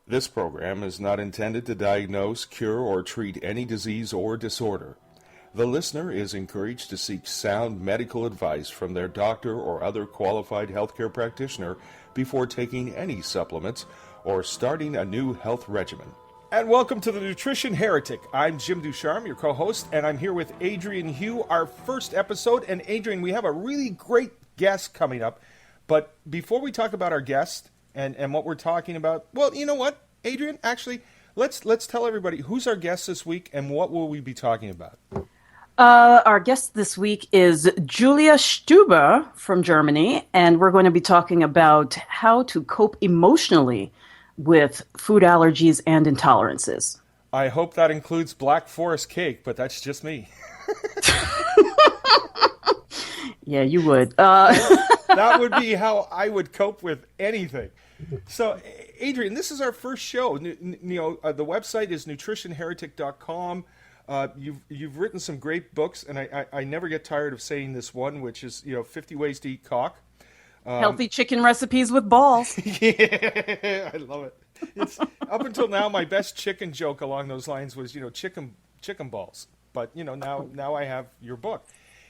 This program is not intended to diagnose, cure, or treat any disease or disorder. The listener is encouraged to seek sound medical advice from their doctor or other qualified healthcare practitioner before taking any supplements or starting a new health regimen. And welcome to the Nutrition Heretic. I'm Jim Ducharme, your co-host, and I'm here with Adrian Hugh, our first episode. And Adrian, we have a really great guest coming up. But before we talk about our guest and what we're talking about, well, you know what, Adrian, actually, let's tell everybody who's our guest this week and what will we be talking about. Our guest this week is Julia Stüber from Germany, and we're going to be talking about how to cope emotionally with food allergies and intolerances. I hope that includes Black Forest cake, but that's just me. Yeah, you would. That would be how I would cope with anything. So, Adrian, this is our first show. The website is nutritionheretic.com. You've written some great books, and I never get tired of saying this one, which is 50 Ways to Eat Cock. Healthy chicken recipes with balls. Yeah, I love it. It's up until now, my best chicken joke along those lines was chicken balls. But now I have your book.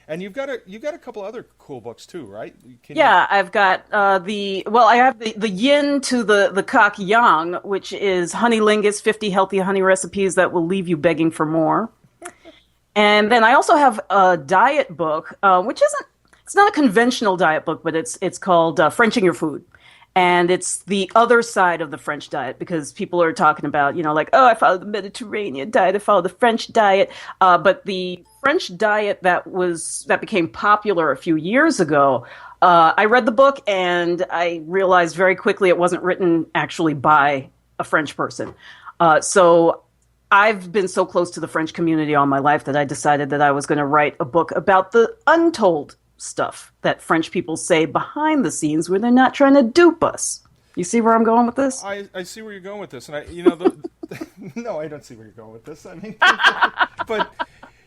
And you've got a couple other cool books too, right? I've got I have the yin to the cock yang, which is Honey Lingus, 50 healthy honey recipes that will leave you begging for more. And then I also have a diet book, it's not a conventional diet book, but it's called Frenching Your Food. And it's the other side of the French diet, because people are talking about, I follow the Mediterranean diet, I follow the French diet. But the French diet that became popular a few years ago, I read the book and I realized very quickly it wasn't written actually by a French person. So I've been so close to the French community all my life that I decided that I was going to write a book about the untold stuff that French people say behind the scenes where they're not trying to dupe us. You see where I'm going with this? I see where you're going with this, and no, I don't see where you're going with this. I mean, but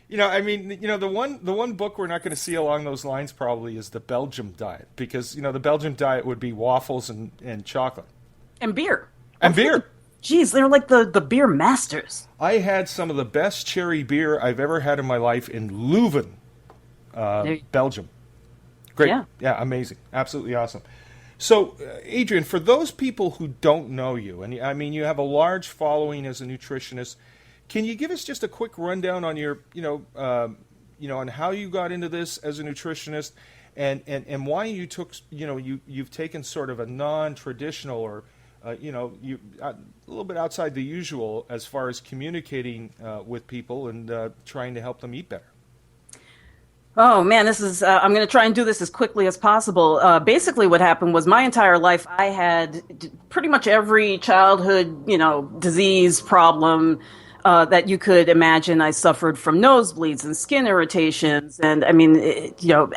the one book we're not going to see along those lines probably is the Belgium diet, because the Belgian diet would be waffles and chocolate and beer Geez, they're like the beer masters. I had some of the best cherry beer I've ever had in my life in Leuven, Belgium. Great. Yeah, amazing. Absolutely awesome. So, Adrian, for those people who don't know you, and I mean, you have a large following as a nutritionist, can you give us just a quick rundown on your, on how you got into this as a nutritionist, and why you took, you've taken sort of a non-traditional or, a little bit outside the usual as far as communicating with people and trying to help them eat better? Oh, man, this is, I'm going to try and do this as quickly as possible. Basically, what happened was my entire life, I had pretty much every childhood, disease, problem that you could imagine. I suffered from nosebleeds and skin irritations. And I mean,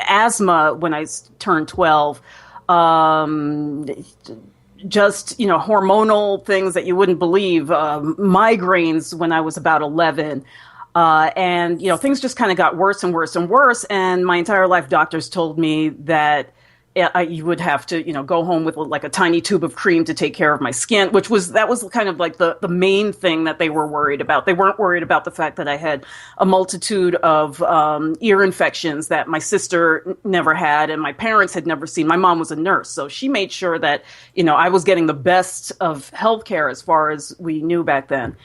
asthma when I turned 12, just, hormonal things that you wouldn't believe, migraines when I was about 11. And things just kind of got worse and worse and worse. And my entire life, doctors told me that you would have to, go home with like a tiny tube of cream to take care of my skin, that was kind of like the main thing that they were worried about. They weren't worried about the fact that I had a multitude of ear infections that my sister never had and my parents had never seen. My mom was a nurse, so she made sure that, I was getting the best of healthcare as far as we knew back then.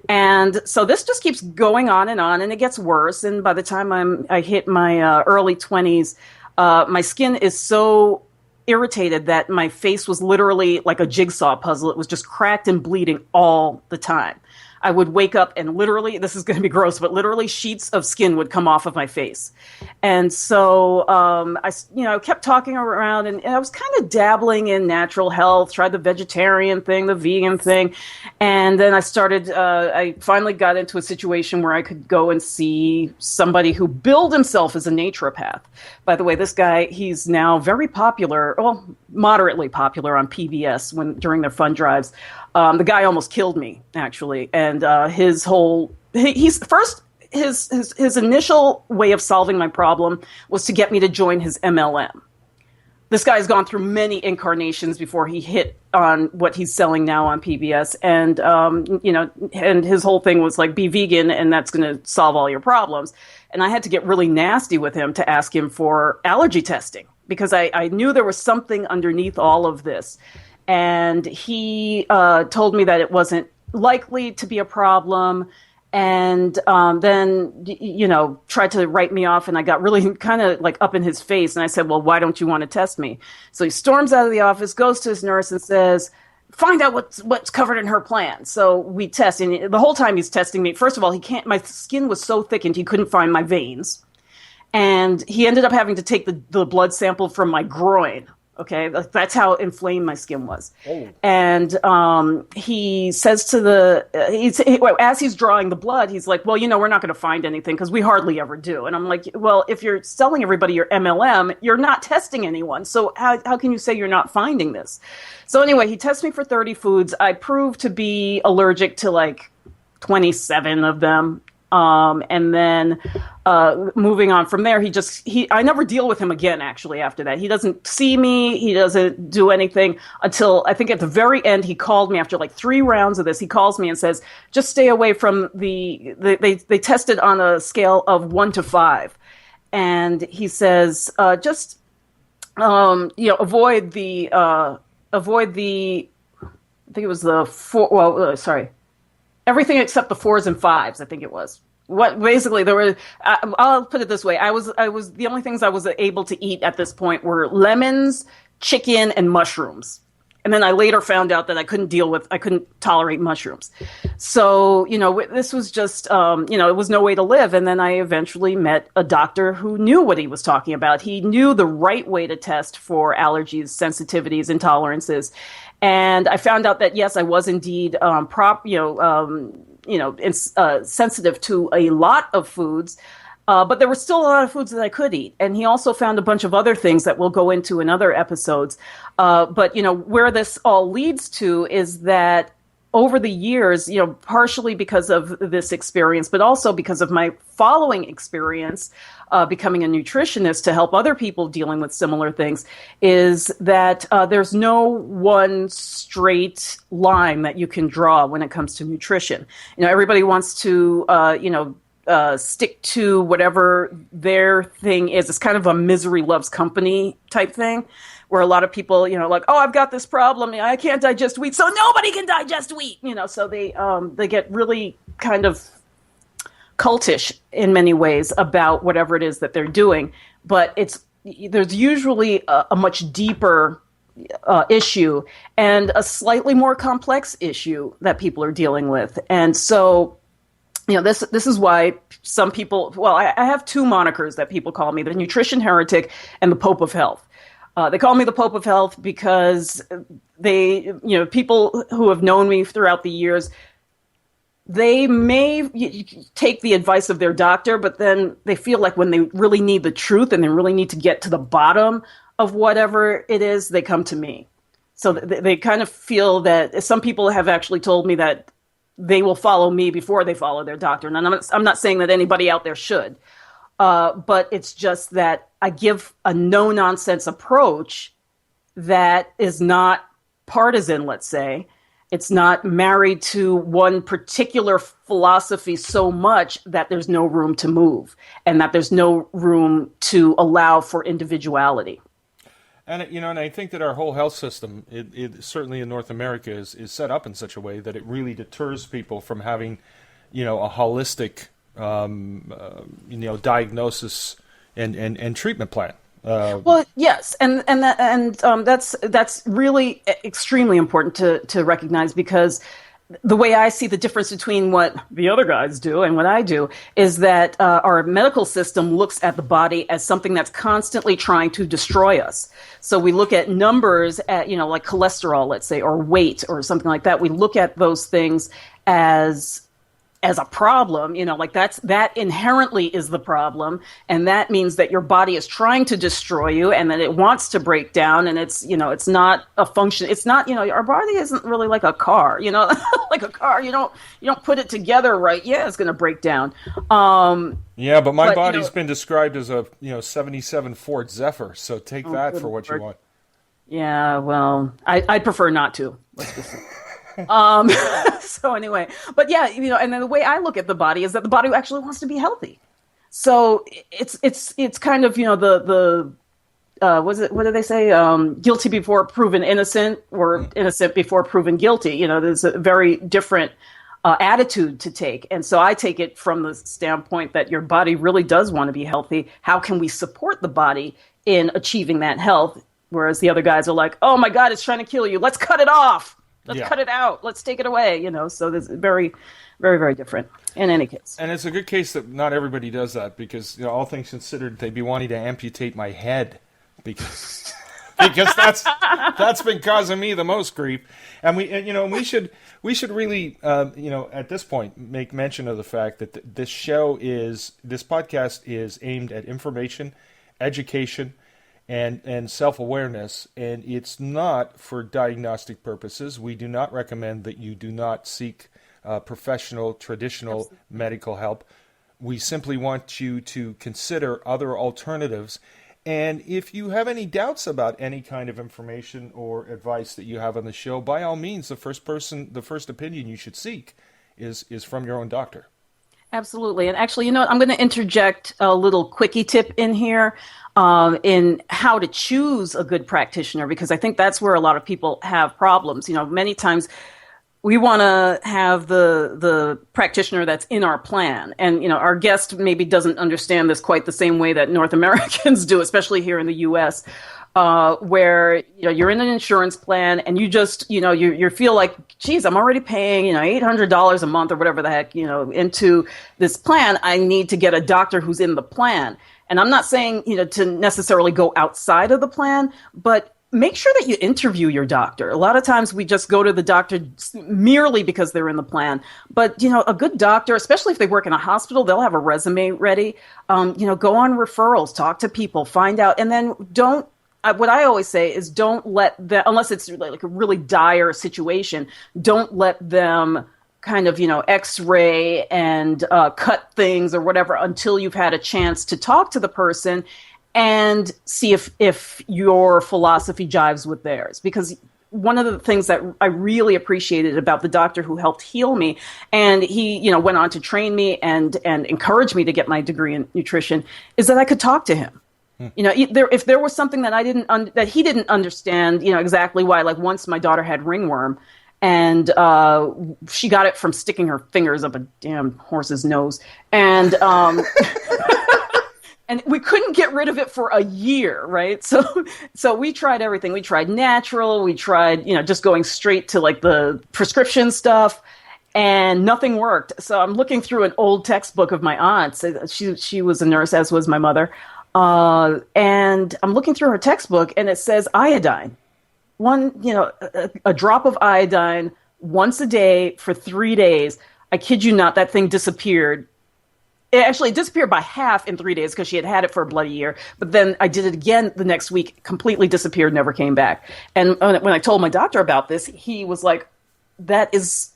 And so this just keeps going on, and it gets worse. And by the time I hit my early 20s, my skin is so irritated that my face was literally like a jigsaw puzzle. It was just cracked and bleeding all the time. I would wake up and literally, this is going to be gross, but literally sheets of skin would come off of my face. And so I kept talking around, and I was kind of dabbling in natural health, tried the vegetarian thing, the vegan thing. And then I finally got into a situation where I could go and see somebody who billed himself as a naturopath. By the way, this guy, he's now very popular, well, moderately popular on PBS during their fund drives. The guy almost killed me, actually, and his initial way of solving my problem was to get me to join his MLM. this guy's gone through many incarnations before he hit on what he's selling now on PBS. And, and his whole thing was like, be vegan and that's going to solve all your problems. And I had to get really nasty with him to ask him for allergy testing because I knew there was something underneath all of this. And he told me that it wasn't likely to be a problem. And then, tried to write me off, and I got really kind of like up in his face. And I said, well, why don't you want to test me? So he storms out of the office, goes to his nurse and says, find out what's covered in her plan. So we test. And the whole time he's testing me, first of all, my skin was so thickened, he couldn't find my veins. And he ended up having to take the blood sample from my groin. Okay, that's how inflamed my skin was. Oh. And he says to as he's drawing the blood, he's like, well, we're not going to find anything because we hardly ever do. And I'm like, well, if you're selling everybody your MLM, you're not testing anyone. So how can you say you're not finding this? So anyway, he tests me for 30 foods. I proved to be allergic to like 27 of them. And then moving on from there, I never deal with him again, actually, after that. He doesn't see me. He doesn't do anything until I think at the very end, he called me after like 3 rounds of this. He calls me and says, just stay away from they tested on a scale of 1 to 5. And he says, avoid the, I think it was the 4, everything except the 4s and 5s, I think it was. Basically there were, I'll put it this way. I was the only things I was able to eat at this point were lemons, chicken, and mushrooms. And then I later found out that I couldn't tolerate mushrooms. So, this was just, it was no way to live. And then I eventually met a doctor who knew what he was talking about. He knew the right way to test for allergies, sensitivities, intolerances. And I found out that, yes, I was indeed sensitive to a lot of foods, but there were still a lot of foods that I could eat. And he also found a bunch of other things that we'll go into in other episodes. But where this all leads to is that over the years, partially because of this experience, but also because of my following experience, becoming a nutritionist to help other people dealing with similar things, is that there's no one straight line that you can draw when it comes to nutrition. Everybody wants to, stick to whatever their thing is. It's kind of a misery loves company type thing, where a lot of people, like, oh, I've got this problem, I can't digest wheat, so nobody can digest wheat, so they get really kind of cultish in many ways about whatever it is that they're doing. But there's usually a much deeper issue and a slightly more complex issue that people are dealing with. And so, this is why some people, I have 2 monikers that people call me, the nutrition heretic and the Pope of Health. They call me the Pope of Health because people who have known me throughout the years, they may take the advice of their doctor, but then they feel like when they really need the truth and they really need to get to the bottom of whatever it is, they come to me. So they kind of feel that some people have actually told me that they will follow me before they follow their doctor. And I'm not saying that anybody out there should. But it's just that I give a no-nonsense approach that is not partisan, let's say. It's not married to one particular philosophy so much that there's no room to move and that there's no room to allow for individuality. And and I think that our whole health system, it certainly in North America, is set up in such a way that it really deters people from having, a holistic diagnosis and treatment plan. Well, yes, and that's really extremely important to recognize, because the way I see the difference between what the other guys do and what I do is that our medical system looks at the body as something that's constantly trying to destroy us. So we look at numbers at, like cholesterol, let's say, or weight or something like that. We look at those things as a problem, like that inherently is the problem. And that means that your body is trying to destroy you and that it wants to break down. And it's, it's not a function. It's not, our body isn't really like a car, like a car, you don't put it together right. Yeah, it's going to break down. But my body's been described as a, 77 Ford Zephyr. So take that for what you want. Yeah, well, I'd prefer not to. Let's just say. So anyway, but yeah, and then the way I look at the body is that the body actually wants to be healthy. So it's kind of, what do they say? Guilty before proven innocent, or innocent before proven guilty. There's a very different attitude to take. And so I take it from the standpoint that your body really does want to be healthy. How can we support the body in achieving that health? Whereas the other guys are like, oh my God, it's trying to kill you. Let's cut it off. Let's cut it out. Let's take it away. So there's very, very, very different in any case. And it's a good case that not everybody does that, because, all things considered, they'd be wanting to amputate my head because that's been causing me the most grief. And we should really, at this point, make mention of the fact that this podcast is aimed at information, education, and self-awareness, and it's not for diagnostic purposes. We do not recommend that you do not seek professional, traditional medical help. We simply want you to consider other alternatives. And if you have any doubts about any kind of information or advice that you have on the show, by all means, the first opinion you should seek is from your own doctor. Absolutely. And actually, I'm going to interject a little quickie tip in here in how to choose a good practitioner, because I think that's where a lot of people have problems. Many times we want to have the practitioner that's in our plan. And, our guest maybe doesn't understand this quite the same way that North Americans do, especially here in the U.S., where, you're in an insurance plan and you just, you feel like, geez, I'm already paying, $800 a month or whatever the heck, into this plan. I need to get a doctor who's in the plan. And I'm not saying, to necessarily go outside of the plan, but make sure that you interview your doctor. A lot of times we just go to the doctor merely because they're in the plan. But, a good doctor, especially if they work in a hospital, they'll have a resume ready. Go on referrals, talk to people, find out, and then what I always say is don't let them, unless it's like a really dire situation, don't let them kind of, x-ray and cut things or whatever until you've had a chance to talk to the person and see if your philosophy jives with theirs. Because one of the things that I really appreciated about the doctor who helped heal me, and he, went on to train me and encourage me to get my degree in nutrition, is that I could talk to him. If there was something that that he didn't understand, exactly why. Like once my daughter had ringworm, and she got it from sticking her fingers up a damn horse's nose, and and we couldn't get rid of it for a year, right? So we tried everything. We tried natural. We tried, just going straight to like the prescription stuff, and nothing worked. So I'm looking through an old textbook of my aunt's. She was a nurse, as was my mother. And I'm looking through her textbook, and it says iodine. A drop of iodine once a day for 3 days. I kid you not, that thing disappeared. It disappeared by half in 3 days because she had it for a bloody year. But then I did it again the next week, completely disappeared, never came back. And when I told my doctor about this, he was like,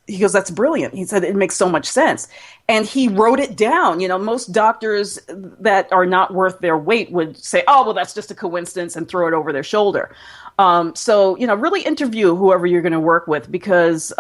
he goes, that's brilliant. He said, it makes so much sense. And he wrote it down. Most doctors that are not worth their weight would say, oh, well, that's just a coincidence, and throw it over their shoulder. So, really interview whoever you're going to work with, because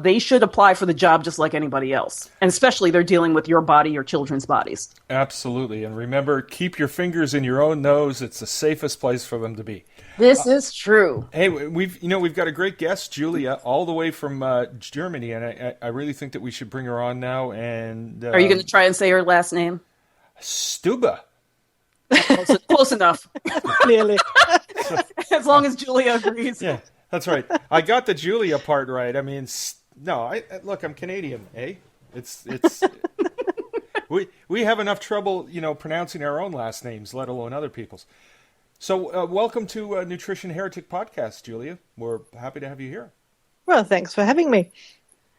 they should apply for the job just like anybody else. And especially they're dealing with your body, your children's bodies. Absolutely. And remember, keep your fingers in your own nose. It's the safest place for them to be. This is true. Hey, we've got a great guest, Julia, all the way from Germany, and I really think that we should bring her on now. And are you going to try and say her last name? Stuber. Close enough. Clearly, as long as Julia agrees. Yeah, that's right. I got the Julia part right. I mean, look, I'm Canadian, eh? It's we have enough trouble, pronouncing our own last names, let alone other people's. So, welcome to Nutrition Heretic Podcast, Julia. We're happy to have you here. Well, thanks for having me.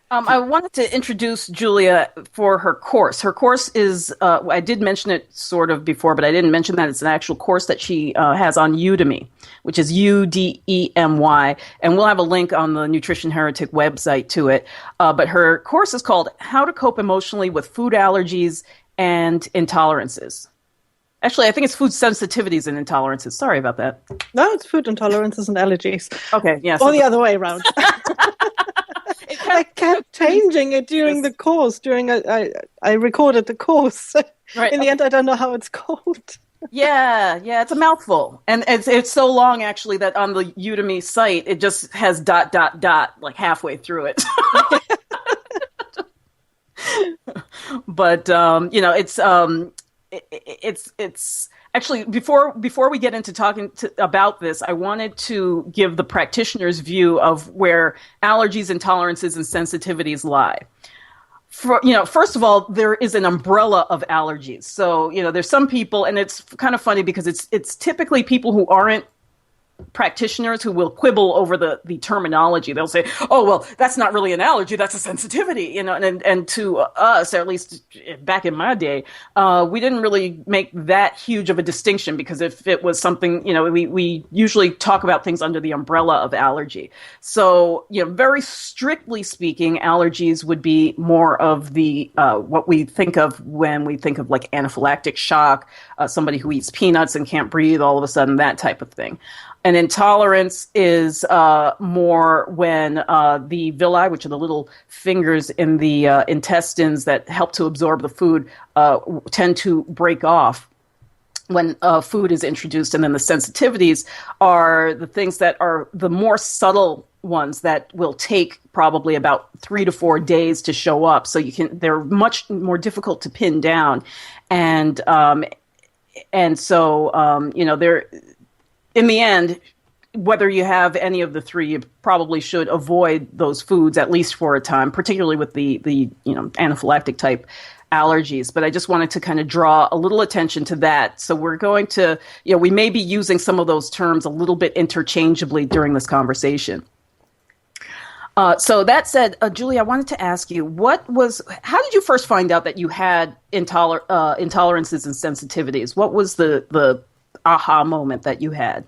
I wanted to introduce Julia for her course. Her course is, I did mention it sort of before, but I didn't mention that it's an actual course that she has on Udemy, which is Udemy. And we'll have a link on the Nutrition Heretic website to it. But her course is called How to Cope Emotionally with Food Allergies and Intolerances. Actually, I think it's food sensitivities and intolerances. Sorry about that. No, it's food intolerances and allergies. Okay, yes. Or the other way around. I kept changing it during the course. I recorded the course. Right. In the end, I don't know how it's called. Yeah, it's a mouthful, and it's so long actually that on the Udemy site it just has ... like halfway through it. But it's actually before we get into talking about this, I wanted to give the practitioner's view of where allergies, intolerances, and sensitivities lie. First of all, there is an umbrella of allergies. So, there's some people, and it's kind of funny because it's typically people who aren't practitioners who will quibble over the terminology. They'll say, oh, well, that's not really an allergy, that's a sensitivity, and to us, or at least back in my day, we didn't really make that huge of a distinction, because if it was something, we usually talk about things under the umbrella of allergy. So, very strictly speaking, allergies would be more of the what we think of when we think of like anaphylactic shock, somebody who eats peanuts and can't breathe all of a sudden, that type of thing. An intolerance is more when the villi, which are the little fingers in the intestines that help to absorb the food, tend to break off when food is introduced. And then the sensitivities are the things that are the more subtle ones that will take probably about 3 to 4 days to show up. So they're much more difficult to pin down. And so, they're, in the end, whether you have any of the three, you probably should avoid those foods, at least for a time, particularly with the anaphylactic type allergies. But I just wanted to kind of draw a little attention to that. So we're going to, we may be using some of those terms a little bit interchangeably during this conversation. So that said, Julie, I wanted to ask you, how did you first find out that you had intolerances and sensitivities? What was the aha moment that you had?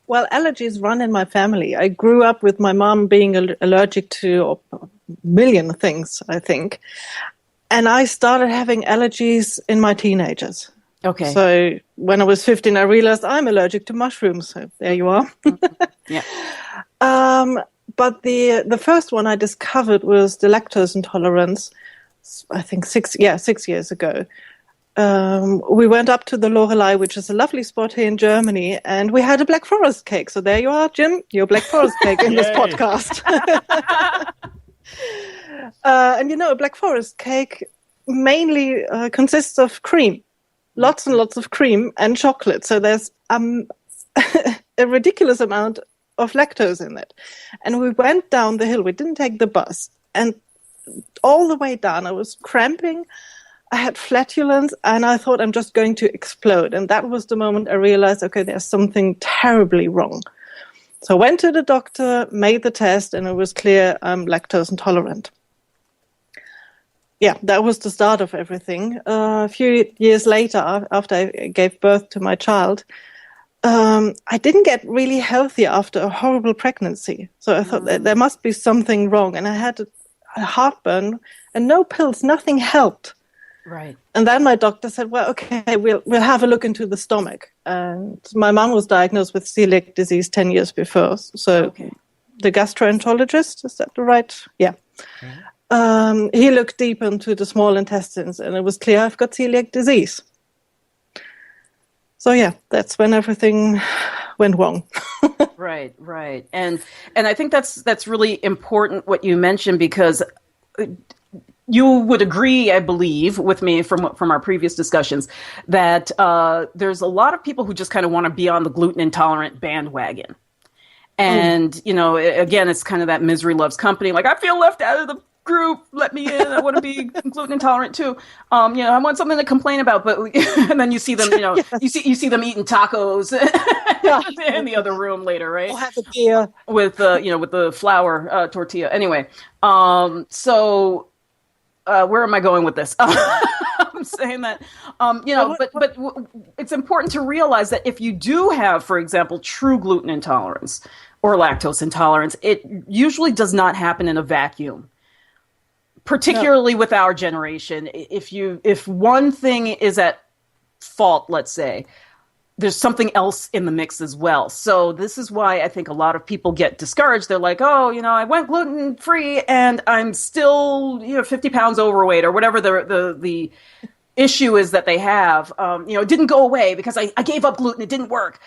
Well, allergies run in my family. I grew up with my mom being allergic to a million things, I think. And I started having allergies in my teenagers. Okay. So when I was 15, I realized I'm allergic to mushrooms. So there you are. Yeah. But the first one I discovered was the lactose intolerance, I think 6 years ago. We went up to the Lorelei, which is a lovely spot here in Germany, and we had a Black Forest cake. So there you are, Jim, your Black Forest cake in this podcast. And a Black Forest cake mainly consists of cream, lots and lots of cream and chocolate. So there's a ridiculous amount of lactose in it. And we went down the hill. We didn't take the bus. And all the way down, I was cramping. I had flatulence, and I thought I'm just going to explode. And that was the moment I realized, okay, there's something terribly wrong. So I went to the doctor, made the test, and it was clear I'm lactose intolerant. Yeah, that was the start of everything. A few years later, after I gave birth to my child, I didn't get really healthy after a horrible pregnancy. So I thought that there must be something wrong. And I had a heartburn, and no pills, nothing helped. Right. And then my doctor said, well, okay, we'll have a look into the stomach. And my mom was diagnosed with celiac disease 10 years before. So the gastroenterologist, is that the right? Yeah. Mm-hmm. He looked deep into the small intestines, and it was clear I've got celiac disease. So yeah, that's when everything went wrong. Right. And I think that's really important what you mentioned, because you would agree, I believe, with me from our previous discussions that there's a lot of people who just kind of want to be on the gluten intolerant bandwagon. And, again, it's kind of that misery loves company. Like, I feel left out of the group. Let me in. I want to be gluten intolerant too. I want something to complain about. But and then you see them, yes. you see them eating tacos in the other room later, right? We'll have a beer with the flour tortilla. Anyway, so. Where am I going with this? I'm saying that, but it's important to realize that if you do have, for example, true gluten intolerance or lactose intolerance, it usually does not happen in a vacuum. Particularly with our generation, if one thing is at fault, let's say, there's something else in the mix as well. So this is why I think a lot of people get discouraged. They're like, oh, I went gluten free and I'm still, 50 pounds overweight, or whatever the issue is that they have. It didn't go away because I gave up gluten. It didn't work.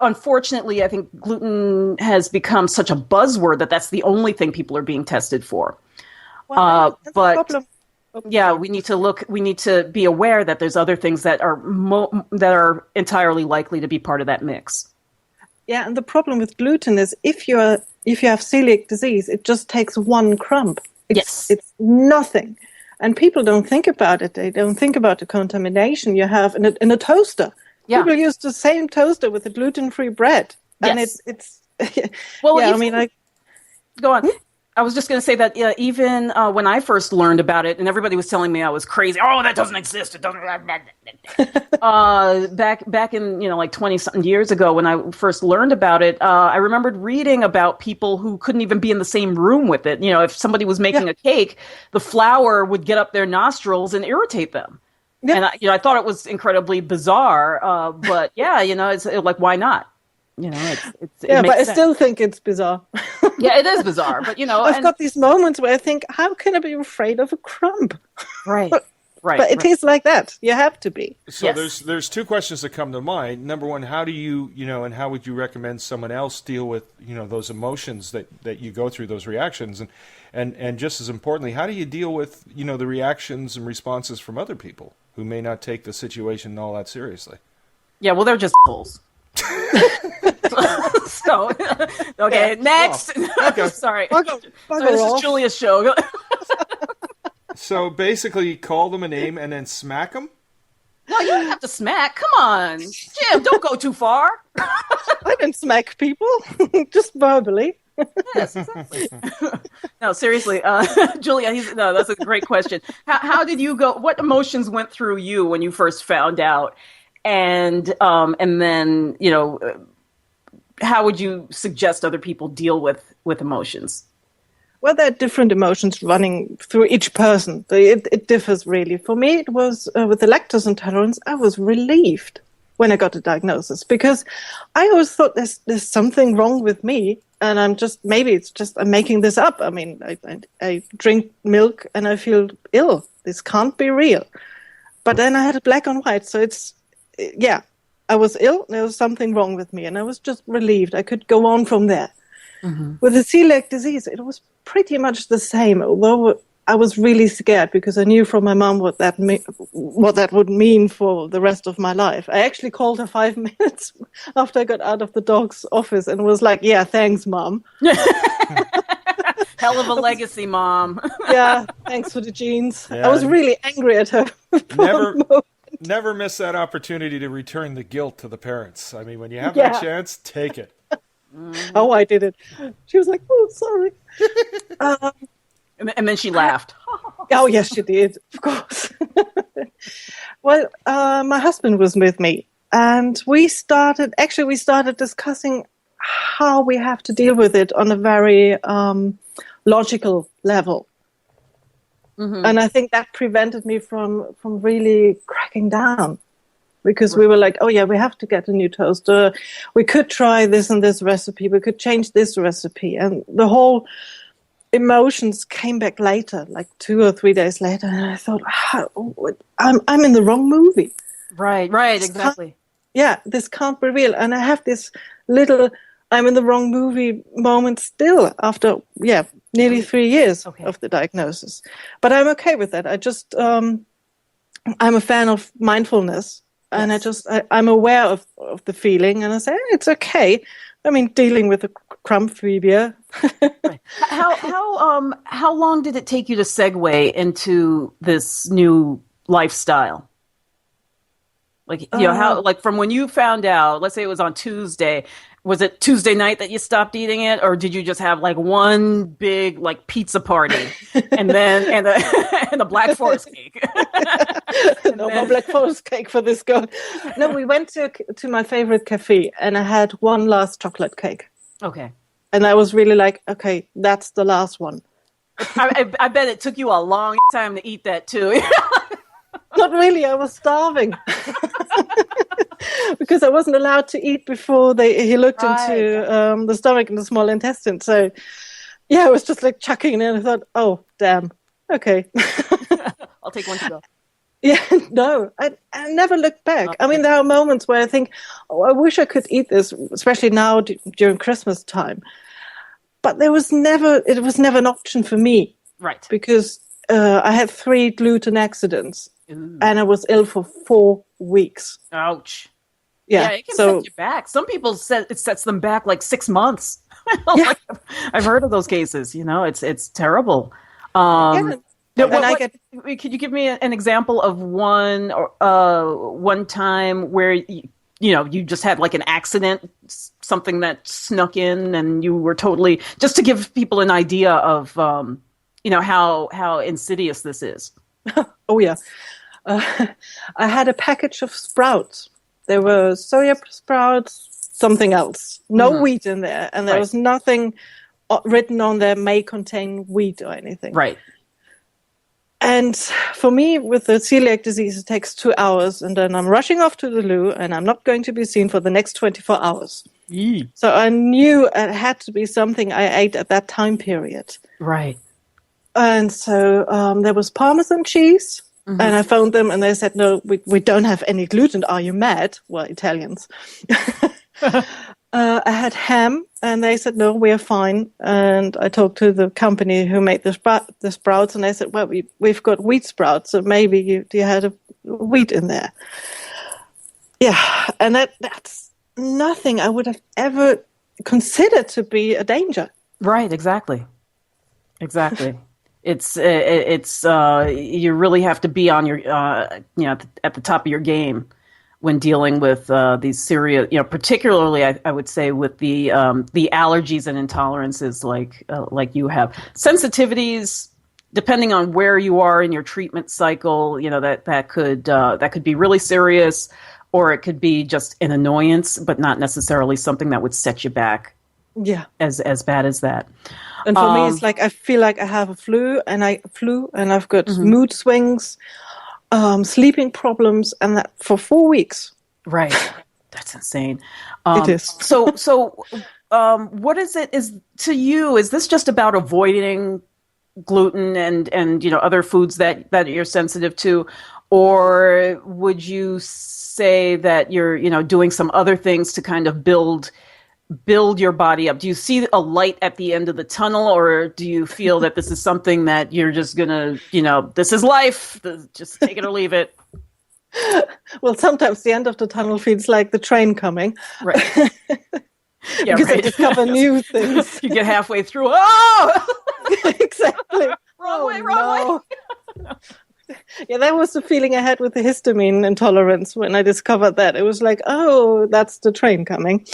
Unfortunately, I think gluten has become such a buzzword that's the only thing people are being tested for. Well, that's but the problem. yeah, we need to be aware that there's other things that are entirely likely to be part of that mix. Yeah, and the problem with gluten is if you have celiac disease, it just takes one crumb. It's nothing. And people don't think about it. They don't think about the contamination you have in a toaster. Yeah. People use the same toaster with the gluten-free bread. And Yes. it's Well, yeah, go on. I was just going to say that even when I first learned about it, and everybody was telling me I was crazy. Oh, that doesn't exist. It doesn't. Back in like 20-something years ago, when I first learned about it, I remembered reading about people who couldn't even be in the same room with it. If somebody was making a cake, the flour would get up their nostrils and irritate them. Yeah. And I thought it was incredibly bizarre. But yeah, it's like, why not? But I still think it's bizarre. Yeah, it is bizarre, but I've got these moments where I think, how can I be afraid of a crumb? Right. But it is like that. You have to be. So yes. there's two questions that come to mind. Number one, how do you, and how would you recommend someone else deal with, those emotions that you go through, those reactions? And just as importantly, how do you deal with, the reactions and responses from other people who may not take the situation all that seriously? Yeah, well, they're just fools. So, okay, next. Okay. Sorry. This is Julia's show. So basically, call them a name and then smack them? No, you don't have to smack. Come on. Jim, don't go too far. I didn't smack people, just verbally. Yes, exactly. No, seriously, Julia, that's a great question. How did you go? What emotions went through you when you first found out? And then, how would you suggest other people deal with emotions? Well, there are different emotions running through each person. It differs really. For me, it was with the lactose intolerance, I was relieved when I got the diagnosis, because I always thought there's something wrong with me, and I'm making this up. I mean, I drink milk and I feel ill. This can't be real. But then I had it black on white, so I was ill, there was something wrong with me, and I was just relieved. I could go on from there. Mm-hmm. With the celiac disease, it was pretty much the same, although I was really scared because I knew from my mom what that would mean for the rest of my life. I actually called her 5 minutes after I got out of the dog's office and was like, yeah, thanks, Mom. Hell of a legacy, Mom. Yeah, thanks for the genes. Yeah. I was really angry at her. Never miss that opportunity to return the guilt to the parents. I mean, when you have that chance, take it. Oh, I did it. She was like, oh, sorry. And then she laughed. Oh, yes, she did, of course. Well, my husband was with me, and we started discussing how we have to deal with it on a very logical level. Mm-hmm. And I think that prevented me from really cracking down, because we were like, oh yeah, we have to get a new toaster. We could try this and this recipe. We could change this recipe. And the whole emotions came back later, like 2 or 3 days later. And I thought, I'm in the wrong movie. Right, exactly. This can't be real. And I have this little I'm in the wrong movie moment still after, nearly 3 years of the diagnosis. But I'm okay with that. I just, I'm a fan of mindfulness. And I'm aware of the feeling, and I say, it's okay. I mean, dealing with a crumbphobia. Right. How long did it take you to segue into this new lifestyle? Like, from when you found out, let's say it was on Tuesday, was it Tuesday night that you stopped eating it, or did you just have like one big like pizza party and then and a Black Forest cake? More Black Forest cake for this girl. No, we went to my favorite cafe, and I had one last chocolate cake. Okay. And I was really like, okay, that's the last one. I bet it took you a long time to eat that too. Not really. I was starving because I wasn't allowed to eat before he looked into the stomach and the small intestine. So, yeah, I was just like chucking it in. I thought, oh, damn. Okay. I'll take one to go. Yeah, no, I never looked back. I mean, there are moments where I think, oh, I wish I could eat this, especially now during Christmas time. But it was never an option for me. Right. Because I had 3 gluten accidents. Ooh. And I was ill for 4 weeks. Ouch. Yeah, it can set you back. Some people said it sets them back like 6 months. Yeah. I've heard of those cases. It's terrible. Could you give me an example of one time where you just had like an accident, something that snuck in, and you were totally, just to give people an idea of how insidious this is. Oh yeah, I had a package of sprouts. There were soya sprouts, something else, no wheat in there, and there was nothing written on there may contain wheat or anything. Right. And for me, with the celiac disease, it takes 2 hours, and then I'm rushing off to the loo, and I'm not going to be seen for the next 24 hours. So I knew it had to be something I ate at that time period. Right. And so there was Parmesan cheese, and I phoned them, and they said, no, we don't have any gluten. Are you mad? Well, Italians. I had ham, and they said, no, we're fine. And I talked to the company who made the sprouts, and they said, well, we've got wheat sprouts, so maybe you had a wheat in there. Yeah, and that's nothing I would have ever considered to be a danger. Right, exactly. It's you really have to be on your at the top of your game when dealing with these serious, particularly I would say with the allergies and intolerances like you have. Sensitivities, depending on where you are in your treatment cycle, that could be really serious, or it could be just an annoyance, but not necessarily something that would set you back. Yeah, as bad as that. And for me, it's like I feel like I have a flu, and I've got mood swings, sleeping problems, and that for 4 weeks. Right, that's insane. It is. So, what is it? Is to you? Is this just about avoiding gluten and other foods that you're sensitive to, or would you say that you're doing some other things to kind of build your body up? Do you see a light at the end of the tunnel, or do you feel that this is something that you're just gonna, this is life, just take it or leave it? Well, sometimes the end of the tunnel feels like the train coming. Right. Yeah, because right. I discover new things. You get halfway through. Oh! Exactly. Wrong way. Yeah, that was the feeling I had with the histamine intolerance when I discovered that. It was like, oh, that's the train coming.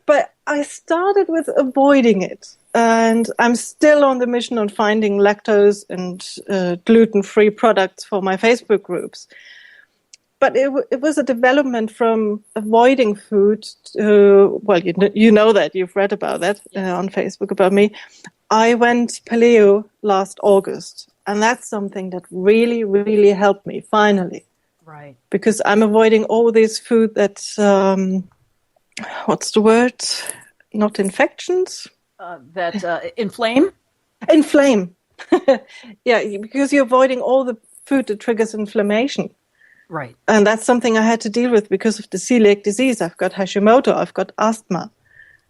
But I started with avoiding it. And I'm still on the mission on finding lactose and gluten-free products for my Facebook groups. But it was a development from avoiding food to, well, you know that. You've read about that on Facebook about me. I went paleo last August. And that's something that really, really helped me, finally. Right. Because I'm avoiding all this food that, what's the word? Not infections? That inflame? Inflame. Yeah, because you're avoiding all the food that triggers inflammation. Right. And that's something I had to deal with because of the celiac disease. I've got Hashimoto, I've got asthma.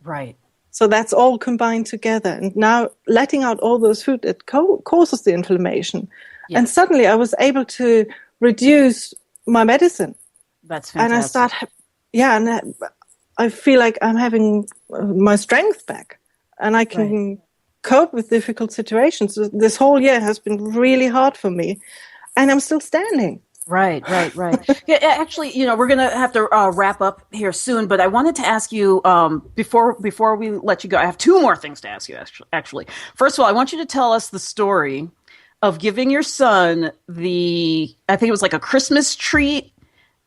Right. So that's all combined together. And now letting out all those food, it causes the inflammation. Yes. And suddenly I was able to reduce my medicine. That's fantastic. And I feel like I'm having my strength back. And I can cope with difficult situations. This whole year has been really hard for me. And I'm still standing. Right. Yeah, actually, we're going to have to wrap up here soon, but I wanted to ask you, before we let you go, I have 2 more things to ask you, actually. First of all, I want you to tell us the story of giving your son I think it was like a Christmas treat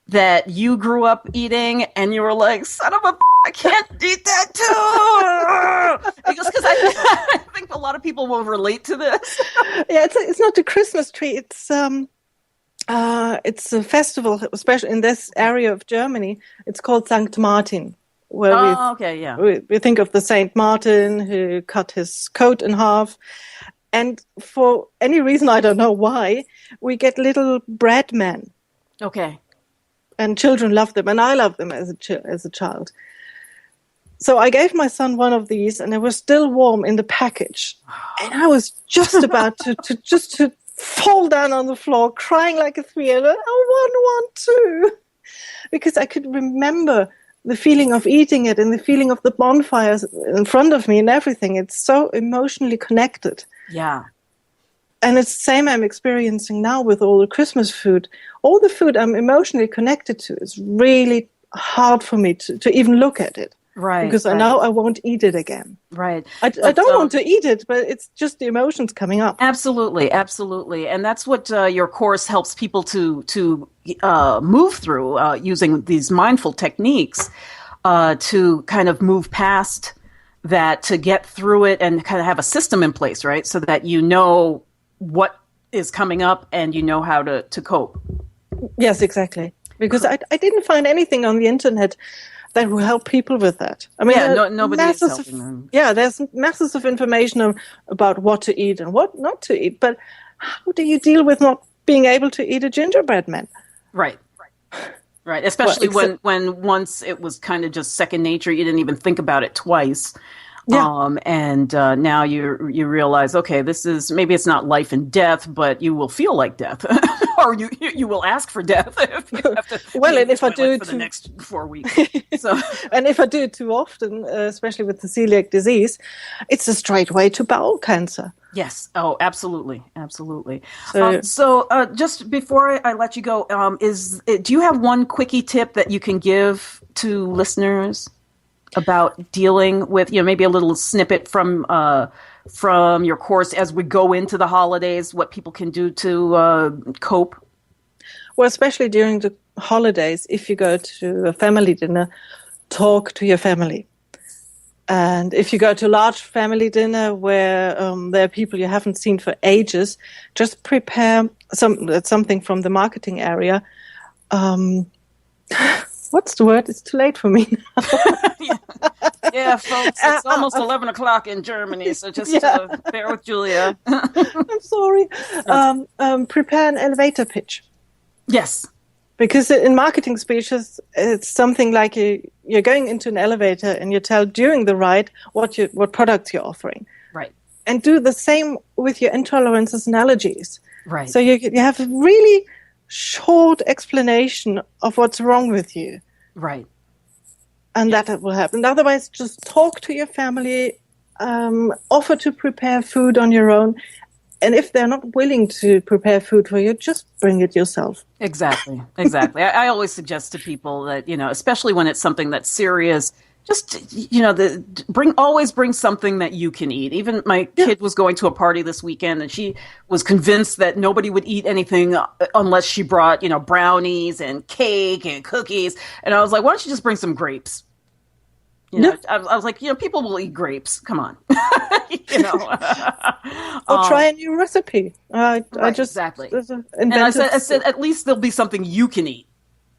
that you grew up eating, and you were like, son of a I can't eat that too. Because I think a lot of people will relate to this. Yeah, it's not a Christmas tree. It's a festival, especially in this area of Germany. It's called Sankt Martin, where we think of the Saint Martin who cut his coat in half. And for any reason, I don't know why, we get little bread men. Okay. And children love them, and I love them as a child. So I gave my son one of these, and it was still warm in the package. And I was just about to fall down on the floor, crying like a 3-year-old. I want one too. Because I could remember the feeling of eating it and the feeling of the bonfires in front of me and everything. It's so emotionally connected. Yeah. And it's the same I'm experiencing now with all the Christmas food. All the food I'm emotionally connected to is really hard for me to even look at it. Right. Because I know I won't eat it again. Right. I don't want to eat it, but it's just the emotions coming up. Absolutely. Absolutely. And that's what your course helps people to move through using these mindful techniques to kind of move past that, to get through it and kind of have a system in place, right? So that you know what is coming up and you know how to cope. Yes, exactly. Because I didn't find anything on the internet that will help people with that. I mean, nobody is helping them. Yeah, there's masses of information about what to eat and what not to eat. But how do you deal with not being able to eat a gingerbread man? Right. Especially when once it was kind of just second nature, you didn't even think about it twice. Yeah. And now you realize, okay, this is, maybe it's not life and death, but you will feel like death, or you will ask for death if you have to. Well, and if I do it for the next 4 weeks, so and if I do it too often, especially with the celiac disease, it's a straight way to bowel cancer. Yes. Oh, absolutely, absolutely. So just before I let you go, do you have one quickie tip that you can give to listeners about dealing with, maybe a little snippet from your course as we go into the holidays, what people can do to cope? Well, especially during the holidays, if you go to a family dinner, talk to your family. And if you go to a large family dinner where there are people you haven't seen for ages, just prepare something from the marketing area. What's the word? It's too late for me. Yeah, folks, it's almost 11 o'clock in Germany, so just bear with Julia. I'm sorry. Prepare an elevator pitch. Yes. Because in marketing speeches, it's something like you're going into an elevator and you tell during the ride what products you're offering. Right. And do the same with your intolerances and allergies. Right. So you have a really short explanation of what's wrong with you. Right. And that will happen. Otherwise, just talk to your family, offer to prepare food on your own. And if they're not willing to prepare food for you, just bring it yourself. Exactly. I always suggest to people that, especially when it's something that's serious, just, always bring something that you can eat. Even my kid was going to a party this weekend and she was convinced that nobody would eat anything unless she brought, brownies and cake and cookies. And I was like, why don't you just bring some grapes? I was like, people will eat grapes. Come on. Or try a new recipe. Exactly. And I said, at least there'll be something you can eat.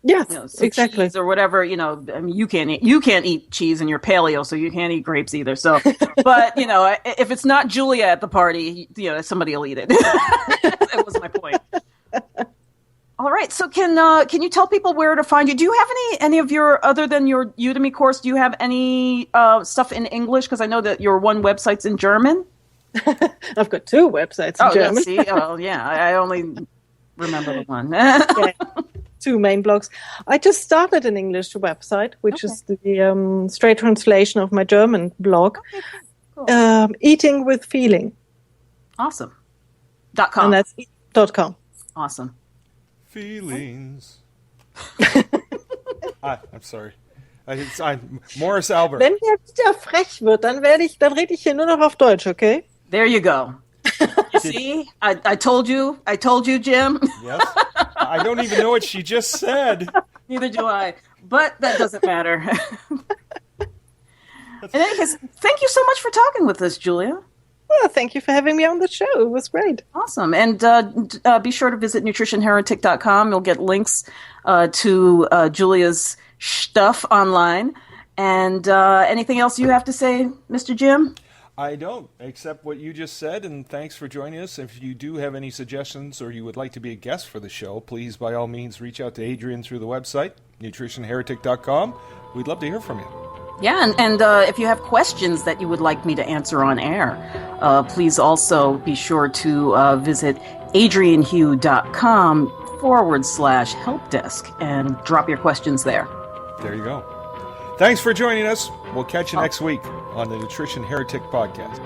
Yeah, exactly. Cheese or whatever, you can't eat cheese and you're paleo, so you can't eat grapes either. So, but, if it's not Julia at the party, somebody will eat it. That was my point. All right. So can you tell people where to find you? Do you have any of your, other than your Udemy course, do you have any stuff in English? Because I know that your one website's in German. I've got two websites in German. See? Oh, yeah. I only remember the one. Two main blogs. I just started an English website, which is the straight translation of my German blog. Okay, cool. Eating with Feeling. Awesome. .com. And that's .com. Awesome. Feelings. I'm sorry. Morris Albert. Wenn der wieder frech wird, dann rede ich hier nur noch auf Deutsch, okay? There you go. See, I told you, Jim. Yes. I don't even know what she just said. Neither do I, but that doesn't matter. In any case, thank you so much for talking with us, Julia. Well, thank you for having me on the show. It was great. Awesome. And be sure to visit nutritionheretic.com. You'll get links to Julia's stuff online. And anything else you have to say, Mr. Jim? I don't, except what you just said, and thanks for joining us. If you do have any suggestions or you would like to be a guest for the show, please, by all means, reach out to Adrian through the website, nutritionheretic.com. We'd love to hear from you. Yeah, and if you have questions that you would like me to answer on air, please also be sure to visit adrianhugh.com/help desk and drop your questions there. There you go. Thanks for joining us. We'll catch you next week on the Nutrition Heretic Podcast.